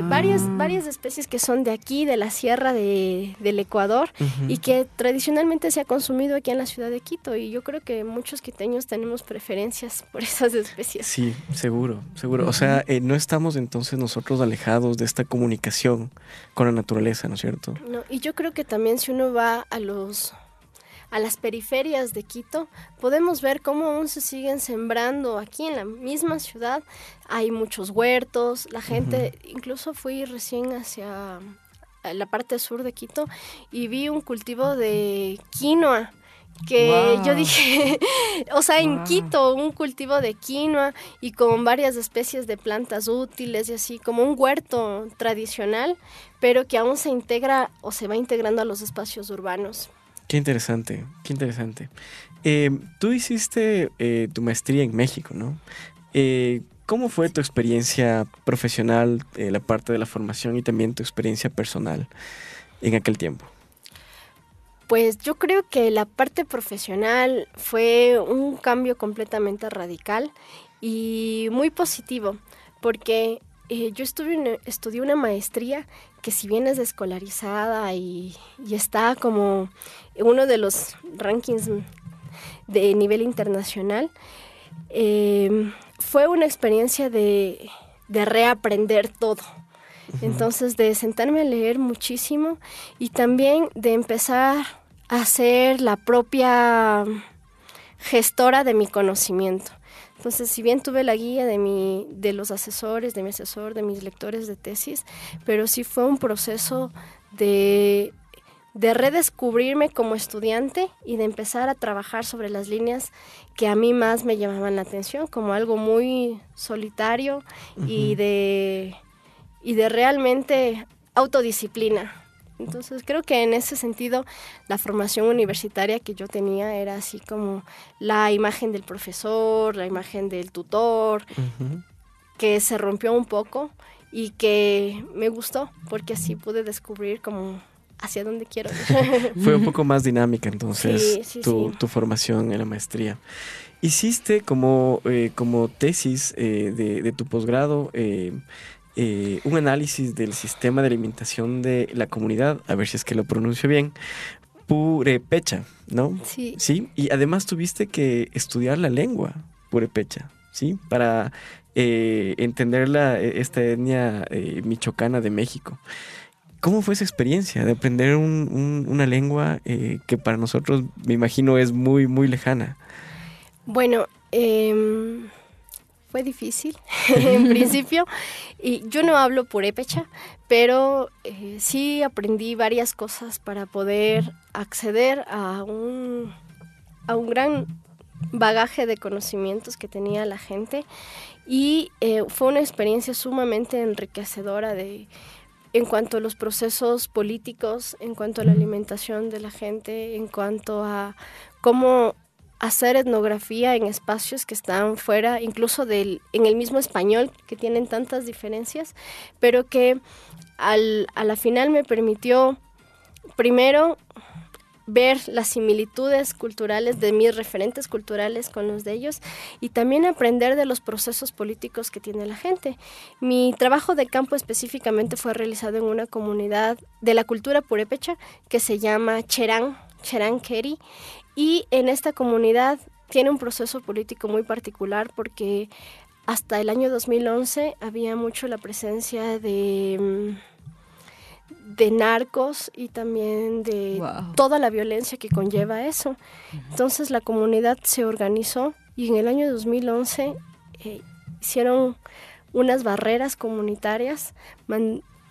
varias especies que son de aquí, de la sierra del Ecuador, y que tradicionalmente se ha consumido aquí en la ciudad de Quito, y yo creo que muchos quiteños tenemos preferencias por esas especies. Sí, seguro. O sea, no estamos entonces nosotros alejados de esta comunicación con la naturaleza, ¿no es cierto? No, y yo creo que también si uno va a las periferias de Quito, podemos ver cómo aún se siguen sembrando aquí en la misma ciudad. Hay muchos huertos, la gente, incluso fui recién hacia la parte sur de Quito y vi un cultivo de quinoa, que yo dije, o sea, en Quito, un cultivo de quinoa y con varias especies de plantas útiles y así, como un huerto tradicional, pero que aún se integra o se va integrando a los espacios urbanos. Qué interesante, qué interesante. Tú hiciste tu maestría en México, ¿no? ¿Cómo fue tu experiencia profesional, la parte de la formación y también tu experiencia personal en aquel tiempo? Pues yo creo que la parte profesional fue un cambio completamente radical y muy positivo, porque yo estudié una maestría que si bien es escolarizada y está como en uno de los rankings de nivel internacional, fue una experiencia de reaprender todo. Entonces, de sentarme a leer muchísimo y también de empezar a ser la propia gestora de mi conocimiento. Entonces, si bien tuve la guía de los asesores, de mi asesor, de mis lectores de tesis, pero sí fue un proceso de redescubrirme como estudiante y de empezar a trabajar sobre las líneas que a mí más me llamaban la atención, como algo muy solitario y de realmente autodisciplina. Entonces creo que en ese sentido la formación universitaria que yo tenía era así como la imagen del profesor, la imagen del tutor, que se rompió un poco y que me gustó porque así pude descubrir como hacia dónde quiero ir. Fue un poco más dinámica entonces Sí. tu formación en la maestría. Hiciste como tesis de tu posgrado un análisis del sistema de alimentación de la comunidad, a ver si es que lo pronuncio bien, purépecha, ¿no? Sí. Sí, y además tuviste que estudiar la lengua purépecha, ¿sí? Para entender esta etnia michoacana de México. ¿Cómo fue esa experiencia de aprender una lengua que para nosotros, me imagino, es muy, muy lejana? Bueno, fue difícil en principio. Y yo no hablo purépecha, pero sí aprendí varias cosas para poder acceder a un gran bagaje de conocimientos que tenía la gente. Y fue una experiencia sumamente enriquecedora en cuanto a los procesos políticos, en cuanto a la alimentación de la gente, en cuanto a cómo hacer etnografía en espacios que están fuera, incluso en el mismo español, que tienen tantas diferencias, pero que a la final me permitió, primero, ver las similitudes culturales de mis referentes culturales con los de ellos y también aprender de los procesos políticos que tiene la gente. Mi trabajo de campo específicamente fue realizado en una comunidad de la cultura purépecha que se llama Cherán Keri, y en esta comunidad tiene un proceso político muy particular porque hasta el año 2011 había mucho la presencia de narcos y también de toda la violencia que conlleva eso. Entonces la comunidad se organizó y en el año 2011 hicieron unas barreras comunitarias,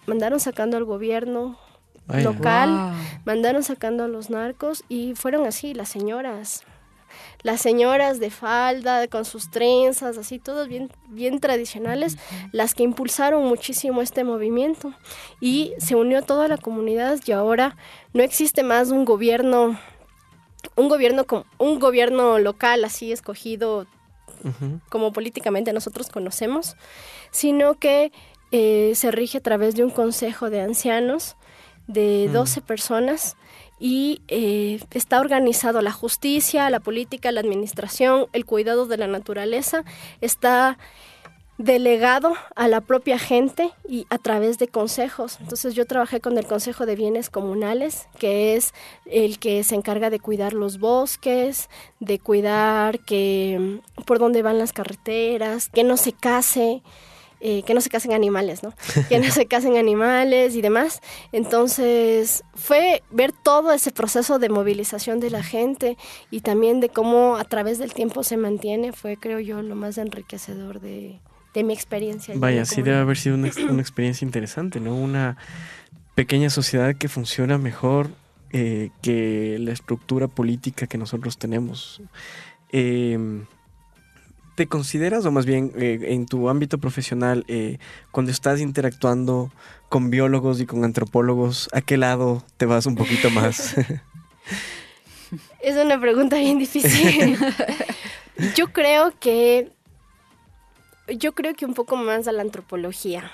mandaron sacando al gobierno local, Wow. mandaron sacando a los narcos y fueron así las señoras de falda, con sus trenzas, así todas bien, bien tradicionales, las que impulsaron muchísimo este movimiento y se unió toda la comunidad y ahora no existe más un gobierno local así escogido Ujú. como políticamente nosotros conocemos, sino que se rige a través de un consejo de ancianos de 12 personas y está organizado la justicia, la política, la administración, el cuidado de la naturaleza, está delegado a la propia gente y a través de consejos. Entonces yo trabajé con el Consejo de Bienes Comunales, que es el que se encarga de cuidar los bosques, de cuidar que por dónde van las carreteras, que no se casen animales, ¿no? Que no se casen animales y demás. Entonces fue ver todo ese proceso de movilización de la gente y también de cómo a través del tiempo se mantiene, fue creo yo lo más enriquecedor de mi experiencia. Vaya, sí debe haber sido una experiencia interesante, ¿no? Una pequeña sociedad que funciona mejor que la estructura política que nosotros tenemos. ¿Te consideras, o más bien en tu ámbito profesional, cuando estás interactuando con biólogos y con antropólogos, a qué lado te vas un poquito más? Es una pregunta bien difícil. Yo creo que un poco más a la antropología.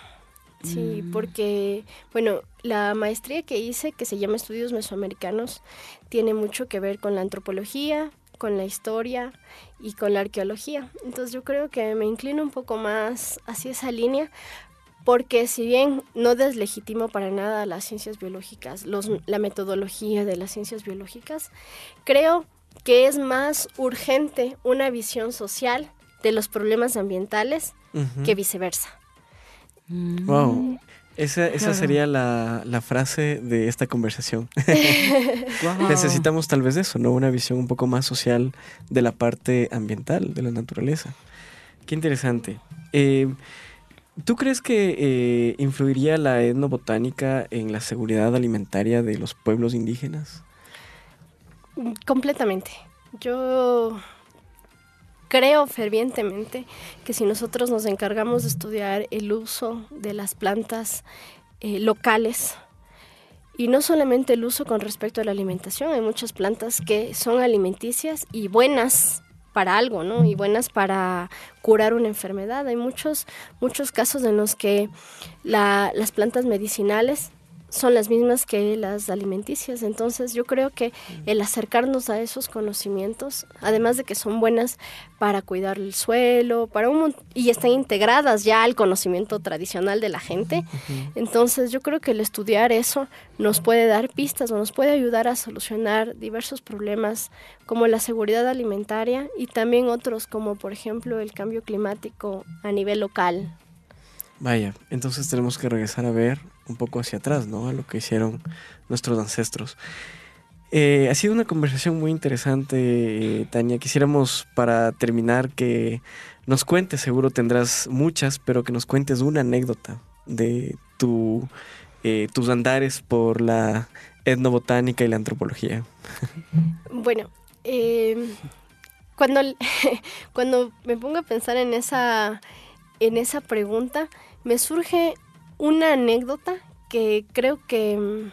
Sí, porque, bueno, la maestría que hice, que se llama Estudios Mesoamericanos, tiene mucho que ver con la antropología, con la historia y con la arqueología. Entonces yo creo que me inclino un poco más hacia esa línea, porque si bien no deslegitimo para nada las ciencias biológicas, la metodología de las ciencias biológicas, creo que es más urgente una visión social de los problemas ambientales que viceversa. Wow. Esa sería la frase de esta conversación. Wow. Necesitamos tal vez eso, ¿no? Una visión un poco más social de la parte ambiental, de la naturaleza. Qué interesante. ¿Tú crees que influiría la etnobotánica en la seguridad alimentaria de los pueblos indígenas? Completamente. Yo creo fervientemente que si nosotros nos encargamos de estudiar el uso de las plantas locales, y no solamente el uso con respecto a la alimentación, hay muchas plantas que son alimenticias y buenas para algo, ¿no? Y buenas para curar una enfermedad. Hay muchos casos en los que las plantas medicinales son las mismas que las alimenticias. Entonces yo creo que el acercarnos a esos conocimientos, además de que son buenas para cuidar el suelo, y están integradas ya al conocimiento tradicional de la gente, entonces yo creo que el estudiar eso nos puede dar pistas o nos puede ayudar a solucionar diversos problemas como la seguridad alimentaria y también otros como por ejemplo el cambio climático a nivel local. Vaya, entonces tenemos que regresar a ver un poco hacia atrás, ¿no? A lo que hicieron nuestros ancestros. Ha sido una conversación muy interesante, Tania. Quisiéramos, para terminar, que nos cuentes, seguro tendrás muchas, pero que nos cuentes una anécdota de tus andares por la etnobotánica y la antropología. Bueno, cuando me pongo a pensar en esa pregunta, me surge una anécdota que creo que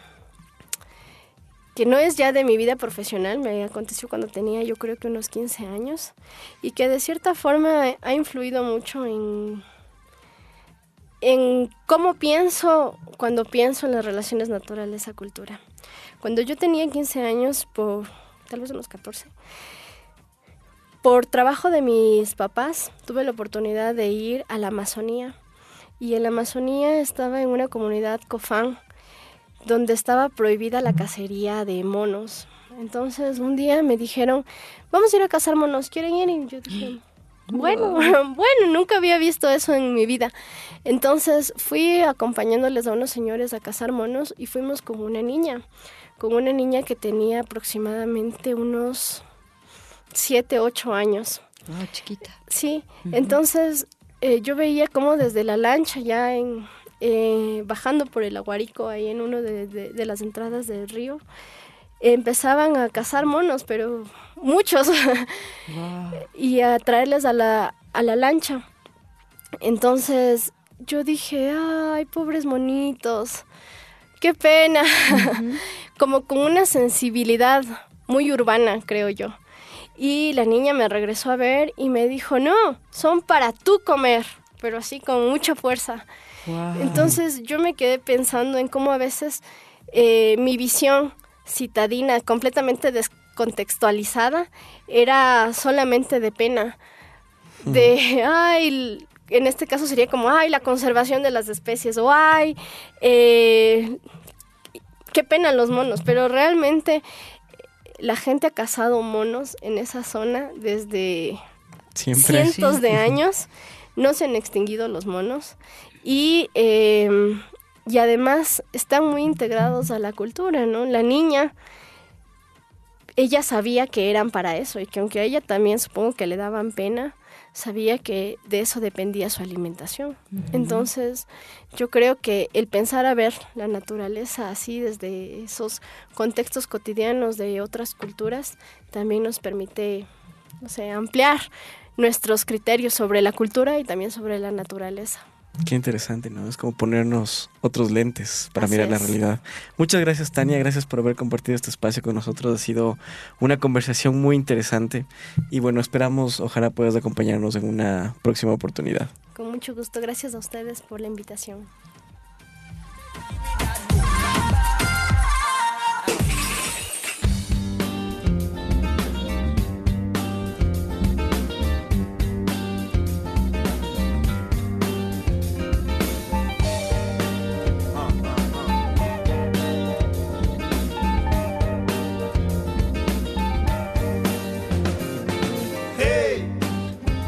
no es ya de mi vida profesional, me aconteció cuando tenía yo creo que unos 15 años y que de cierta forma ha influido mucho en cómo pienso cuando pienso en las relaciones naturales a cultura. Cuando yo tenía 15 años, tal vez unos 14, por trabajo de mis papás, tuve la oportunidad de ir a la Amazonía. Y en la Amazonía estaba en una comunidad cofán, donde estaba prohibida la cacería de monos. Entonces un día me dijeron, vamos a ir a cazar monos, ¿quieren ir? Y yo dije, bueno, nunca había visto eso en mi vida. Entonces fui acompañándoles a unos señores a cazar monos y fuimos con una niña que tenía aproximadamente unos 7, 8 años. Wow, chiquita. Sí, entonces yo veía como desde la lancha ya bajando por el Aguarico, ahí en uno de las entradas del río, empezaban a cazar monos, pero muchos, y a traerles a la lancha. Entonces yo dije, ay, pobres monitos, qué pena, como con una sensibilidad muy urbana, creo yo. Y la niña me regresó a ver y me dijo, no, son para tú comer, pero así con mucha fuerza. Wow. Entonces yo me quedé pensando en cómo a veces mi visión citadina, completamente descontextualizada, era solamente de pena. De, ay, en este caso sería como, ay, la conservación de las especies, o ay, qué pena los monos, pero realmente la gente ha cazado monos en esa zona desde cientos de años, no se han extinguido los monos y además están muy integrados a la cultura, ¿no? La niña, ella sabía que eran para eso y que aunque a ella también supongo que le daban pena, sabía que de eso dependía su alimentación. Entonces, yo creo que el pensar a ver la naturaleza así desde esos contextos cotidianos de otras culturas también nos permite, no sé, ampliar nuestros criterios sobre la cultura y también sobre la naturaleza. Qué interesante, ¿no? Es como ponernos otros lentes para mirar la realidad. Muchas gracias, Tania. Gracias por haber compartido este espacio con nosotros. Ha sido una conversación muy interesante. Y bueno, esperamos, ojalá puedas acompañarnos en una próxima oportunidad. Con mucho gusto. Gracias a ustedes por la invitación.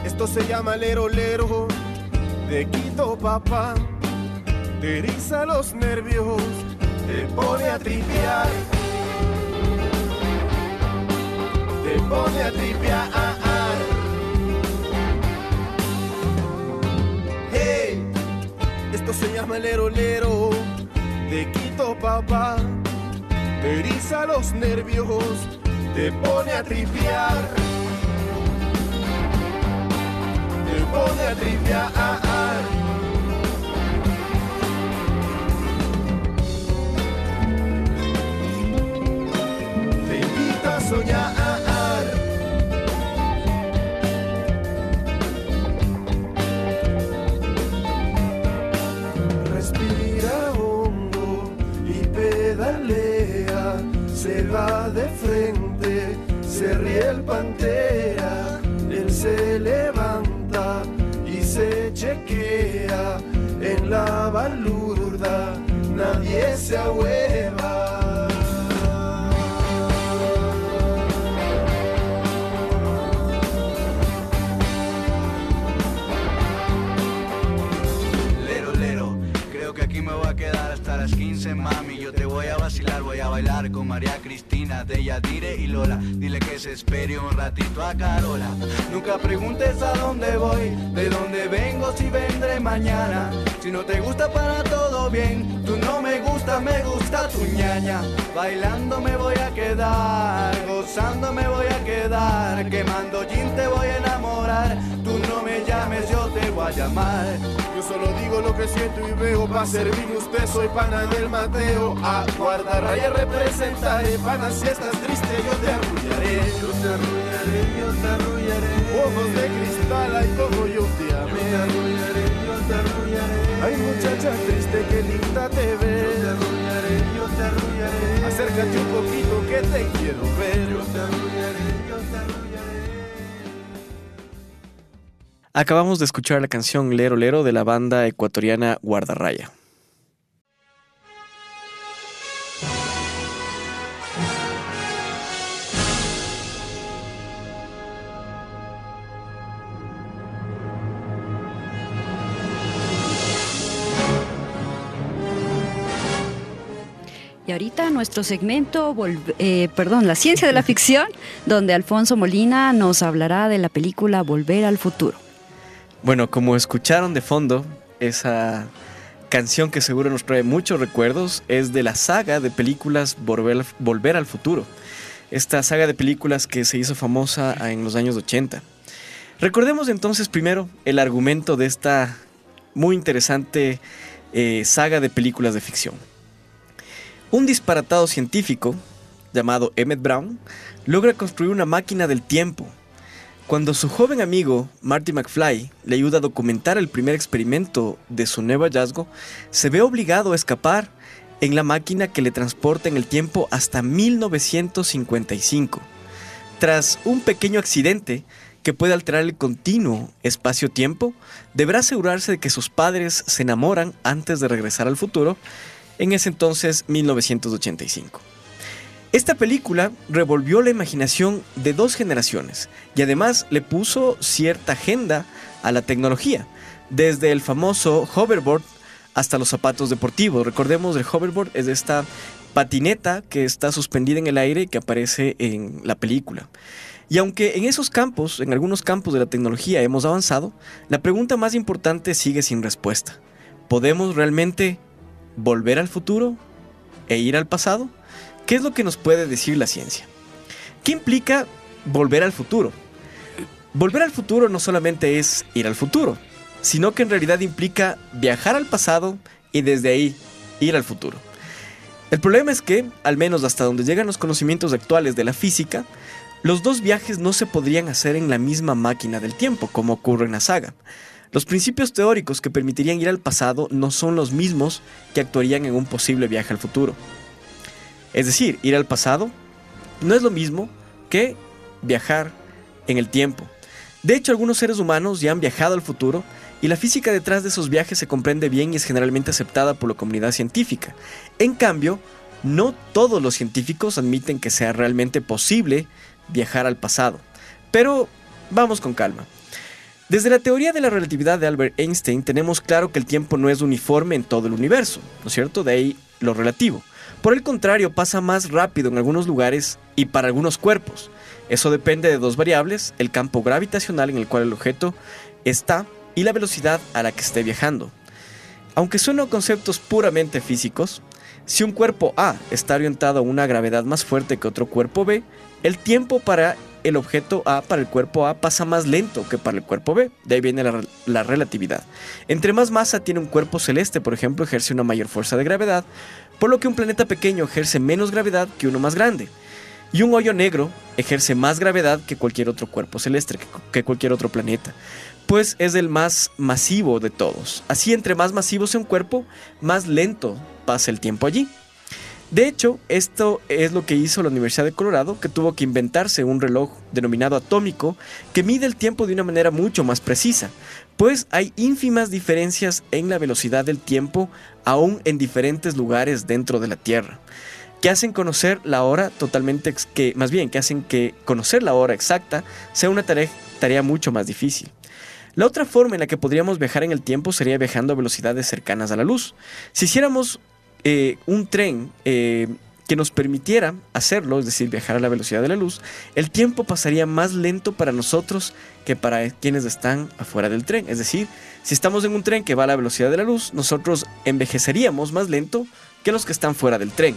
Esto se llama lero lero, te quito papá, te eriza los nervios, te pone a tripear, te pone a tripear. Hey, esto se llama lero lero, te quito papá, te eriza los nervios, te pone a tripear. Te pone a tripear. Te invita a soñar. Respira hondo y pedalea. Se va de frente, se ríe el pantera. Él se levanta y se chequea en la balurda, nadie se ahueva. Lero, lero, creo que aquí me voy a quedar hasta las 15, mami. Yo te voy a vacilar, voy a bailar con María Cristina, de Yadire y Lola. Dile que se espere un ratito a Carola. Nunca preguntes a dónde voy, de dónde vengo, si vendré mañana. Si no te gusta, para todo bien. Tú no me gusta tu ñaña. Bailando me voy a quedar, gozando me voy a quedar, quemando gin te voy a enamorar. Tú no me llames, yo te voy a llamar. Yo solo digo lo que siento y veo. Pa' servir usted soy pana del Mateo. A Guardarraya representaré. Pana, si estás triste yo te arrullaré. Yo te arrullaré, yo te arrullaré. Ojos de cristal, ay como yo te amé. Yo te arrullaré, yo te arrullaré. Ay muchacha triste, qué linda te ves. Yo te arrullaré, yo te arrullaré. Acércate un poquito que te quiero ver. Yo te arrullaré, yo te arrullaré. Acabamos de escuchar la canción Lero Lero de la banda ecuatoriana Guardarraya. Y ahorita nuestro segmento, la ciencia de la ficción, donde Alfonso Molina nos hablará de la película Volver al Futuro. Bueno, como escucharon de fondo, esa canción que seguro nos trae muchos recuerdos es de la saga de películas Volver al Futuro. Esta saga de películas que se hizo famosa en los años 80. Recordemos entonces primero el argumento de esta muy interesante saga de películas de ficción. Un disparatado científico llamado Emmett Brown logra construir una máquina del tiempo. Cuando su joven amigo Marty McFly le ayuda a documentar el primer experimento de su nuevo hallazgo, se ve obligado a escapar en la máquina que le transporta en el tiempo hasta 1955. Tras un pequeño accidente que puede alterar el continuo espacio-tiempo, deberá asegurarse de que sus padres se enamoran antes de regresar al futuro, en ese entonces 1985. Esta película revolvió la imaginación de 2 generaciones y además le puso cierta agenda a la tecnología, desde el famoso hoverboard hasta los zapatos deportivos. Recordemos, el hoverboard es esta patineta que está suspendida en el aire que aparece en la película. Y aunque en esos campos, en algunos campos de la tecnología hemos avanzado, la pregunta más importante sigue sin respuesta. ¿Podemos realmente volver al futuro e ir al pasado? ¿Qué es lo que nos puede decir la ciencia? ¿Qué implica volver al futuro? Volver al futuro no solamente es ir al futuro, sino que en realidad implica viajar al pasado y desde ahí ir al futuro. El problema es que, al menos hasta donde llegan los conocimientos actuales de la física, los 2 viajes no se podrían hacer en la misma máquina del tiempo, como ocurre en la saga. Los principios teóricos que permitirían ir al pasado no son los mismos que actuarían en un posible viaje al futuro. Es decir, ir al pasado no es lo mismo que viajar en el tiempo. De hecho, algunos seres humanos ya han viajado al futuro y la física detrás de esos viajes se comprende bien y es generalmente aceptada por la comunidad científica. En cambio, no todos los científicos admiten que sea realmente posible viajar al pasado. Pero vamos con calma. Desde la teoría de la relatividad de Albert Einstein tenemos claro que el tiempo no es uniforme en todo el universo, ¿no es cierto? De ahí lo relativo. Por el contrario, pasa más rápido en algunos lugares y para algunos cuerpos. Eso depende de 2 variables, el campo gravitacional en el cual el objeto está y la velocidad a la que esté viajando. Aunque suenan conceptos puramente físicos, si un cuerpo A está orientado a una gravedad más fuerte que otro cuerpo B, el tiempo para el objeto A, para el cuerpo A, pasa más lento que para el cuerpo B. De ahí viene la relatividad. Entre más masa tiene un cuerpo celeste, por ejemplo, ejerce una mayor fuerza de gravedad, por lo que un planeta pequeño ejerce menos gravedad que uno más grande. Y un hoyo negro ejerce más gravedad que cualquier otro cuerpo celeste, que cualquier otro planeta, pues es el más masivo de todos. Así, entre más masivo sea un cuerpo, más lento pasa el tiempo allí. De hecho, esto es lo que hizo la Universidad de Colorado, que tuvo que inventarse un reloj denominado atómico que mide el tiempo de una manera mucho más precisa, pues hay ínfimas diferencias en la velocidad del tiempo aún en diferentes lugares dentro de la Tierra, que hacen conocer la hora que hacen que conocer la hora exacta sea una tarea mucho más difícil. La otra forma en la que podríamos viajar en el tiempo sería viajando a velocidades cercanas a la luz. Si hiciéramos un tren que nos permitiera hacerlo, es decir, viajar a la velocidad de la luz, el tiempo pasaría más lento para nosotros que para quienes están afuera del tren. Es decir, si estamos en un tren que va a la velocidad de la luz, nosotros envejeceríamos más lento que los que están fuera del tren.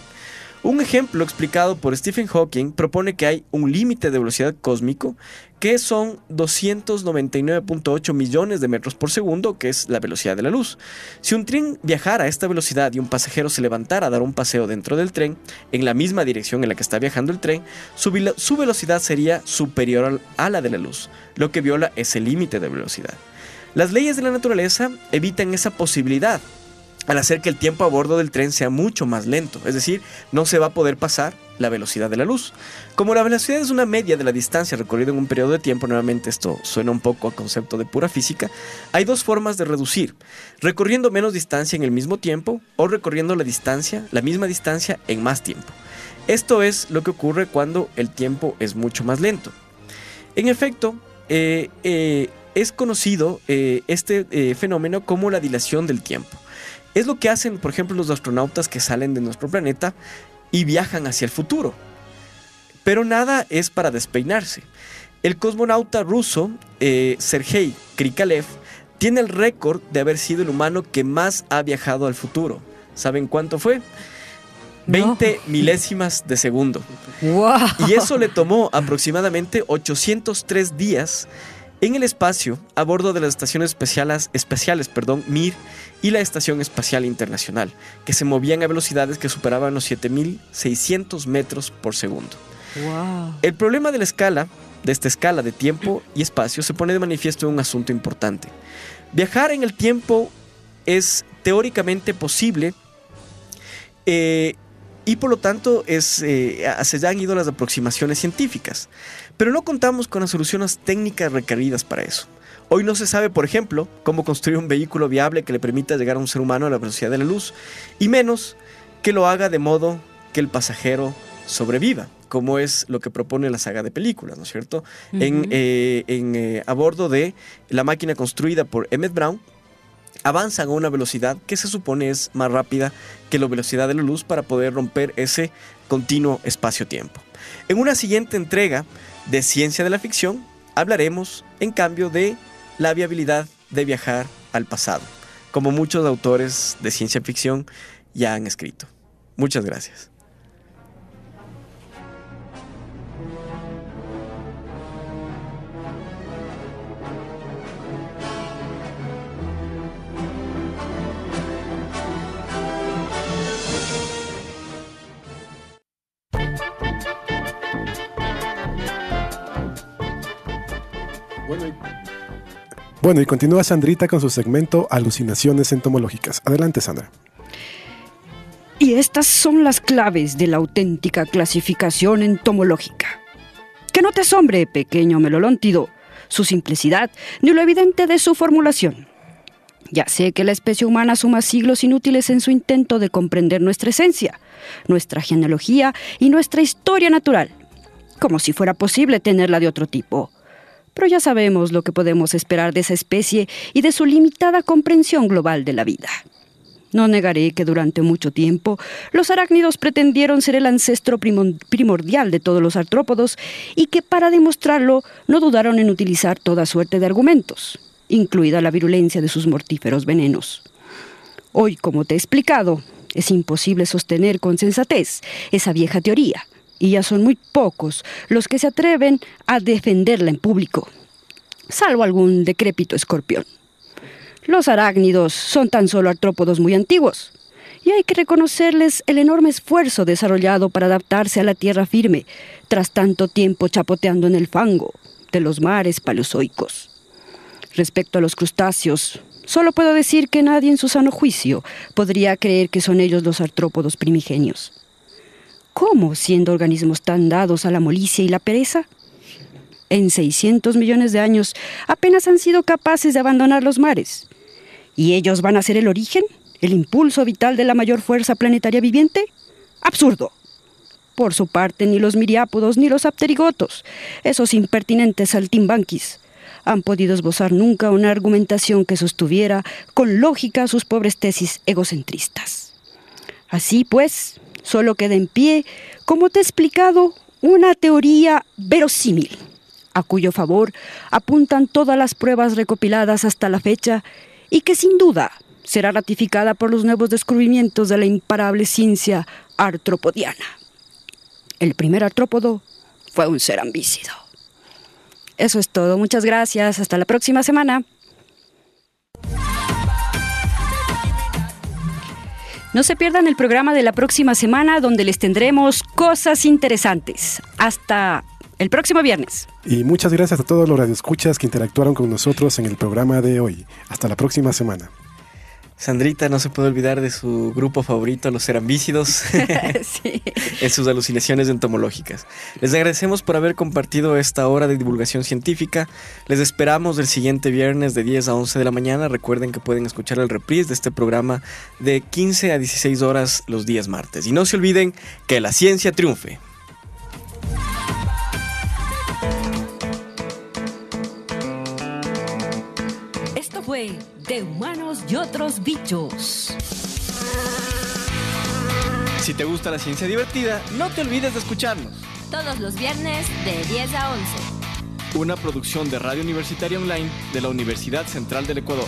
Un ejemplo explicado por Stephen Hawking propone que hay un límite de velocidad cósmico que son 299.8 millones de metros por segundo, que es la velocidad de la luz. Si un tren viajara a esta velocidad y un pasajero se levantara a dar un paseo dentro del tren, en la misma dirección en la que está viajando el tren, su velocidad sería superior a la de la luz, lo que viola ese límite de velocidad. Las leyes de la naturaleza evitan esa posibilidad al hacer que el tiempo a bordo del tren sea mucho más lento, es decir, no se va a poder pasar la velocidad de la luz. Como la velocidad es una media de la distancia recorrida en un periodo de tiempo, nuevamente esto suena un poco a concepto de pura física, hay 2 formas de reducir: recorriendo menos distancia en el mismo tiempo o recorriendo la misma distancia en más tiempo. Esto es lo que ocurre cuando el tiempo es mucho más lento. En efecto, es conocido este fenómeno como la dilación del tiempo. Es lo que hacen, por ejemplo, los astronautas que salen de nuestro planeta y viajan hacia el futuro. Pero nada es para despeinarse. El cosmonauta ruso Sergei Krikalev tiene el récord de haber sido el humano que más ha viajado al futuro. ¿Saben cuánto fue? 20 milésimas de segundo. ¡Wow! Y eso le tomó aproximadamente 803 días en el espacio a bordo de las estaciones especiales, Mir y la Estación Espacial Internacional, que se movían a velocidades que superaban los 7.600 metros por segundo. ¡Wow! El problema de esta escala de tiempo y espacio se pone de manifiesto en un asunto importante. Viajar en el tiempo es teóricamente posible y por lo tanto se han ido las aproximaciones científicas, pero no contamos con las soluciones técnicas requeridas para eso. Hoy no se sabe, por ejemplo, cómo construir un vehículo viable que le permita llegar a un ser humano a la velocidad de la luz, y menos que lo haga de modo que el pasajero sobreviva, como es lo que propone la saga de películas, ¿no es cierto? A bordo de la máquina construida por Emmett Brown, avanzan a una velocidad que se supone es más rápida que la velocidad de la luz para poder romper ese continuo espacio-tiempo. En una siguiente entrega de Ciencia de la Ficción hablaremos, en cambio, de la viabilidad de viajar al pasado, como muchos autores de ciencia ficción ya han escrito. Muchas gracias. Bueno, y continúa Sandrita con su segmento Alucinaciones entomológicas. Adelante, Sandra. Y estas son las claves de la auténtica clasificación entomológica. Que no te asombre, pequeño melolóntido, su simplicidad ni lo evidente de su formulación. Ya sé que la especie humana suma siglos inútiles en su intento de comprender nuestra esencia, nuestra genealogía y nuestra historia natural, como si fuera posible tenerla de otro tipo. Pero ya sabemos lo que podemos esperar de esa especie y de su limitada comprensión global de la vida. No negaré que durante mucho tiempo los arácnidos pretendieron ser el ancestro primordial de todos los artrópodos y que para demostrarlo no dudaron en utilizar toda suerte de argumentos, incluida la virulencia de sus mortíferos venenos. Hoy, como te he explicado, es imposible sostener con sensatez esa vieja teoría, y ya son muy pocos los que se atreven a defenderla en público, salvo algún decrépito escorpión. Los arácnidos son tan solo artrópodos muy antiguos, y hay que reconocerles el enorme esfuerzo desarrollado para adaptarse a la tierra firme, tras tanto tiempo chapoteando en el fango de los mares paleozoicos. Respecto a los crustáceos, solo puedo decir que nadie en su sano juicio podría creer que son ellos los artrópodos primigenios. ¿Cómo, siendo organismos tan dados a la molicie y la pereza? En 600 millones de años apenas han sido capaces de abandonar los mares. ¿Y ellos van a ser el origen, el impulso vital de la mayor fuerza planetaria viviente? ¡Absurdo! Por su parte, ni los miriápodos ni los apterigotos, esos impertinentes saltimbanquis, han podido esbozar nunca una argumentación que sostuviera con lógica sus pobres tesis egocentristas. Así pues, solo queda en pie, como te he explicado, una teoría verosímil, a cuyo favor apuntan todas las pruebas recopiladas hasta la fecha y que sin duda será ratificada por los nuevos descubrimientos de la imparable ciencia artropodiana. El primer artrópodo fue un ser ambícido. Eso es todo. Muchas gracias. Hasta la próxima semana. No se pierdan el programa de la próxima semana, donde les tendremos cosas interesantes. Hasta el próximo viernes. Y muchas gracias a todos los radioescuchas que interactuaron con nosotros en el programa de hoy. Hasta la próxima semana. Sandrita no se puede olvidar de su grupo favorito, los cerambícidos, Sí. en sus alucinaciones entomológicas. Les agradecemos por haber compartido esta hora de divulgación científica. Les esperamos el siguiente viernes de 10 a 11 de la mañana. Recuerden que pueden escuchar el reprise de este programa de 15 a 16 horas los días martes. Y no se olviden que la ciencia triunfe. Esto fue De Humanos y Otros Bichos. Si te gusta la ciencia divertida, no te olvides de escucharnos. Todos los viernes de 10 a 11. Una producción de Radio Universitaria Online de la Universidad Central del Ecuador.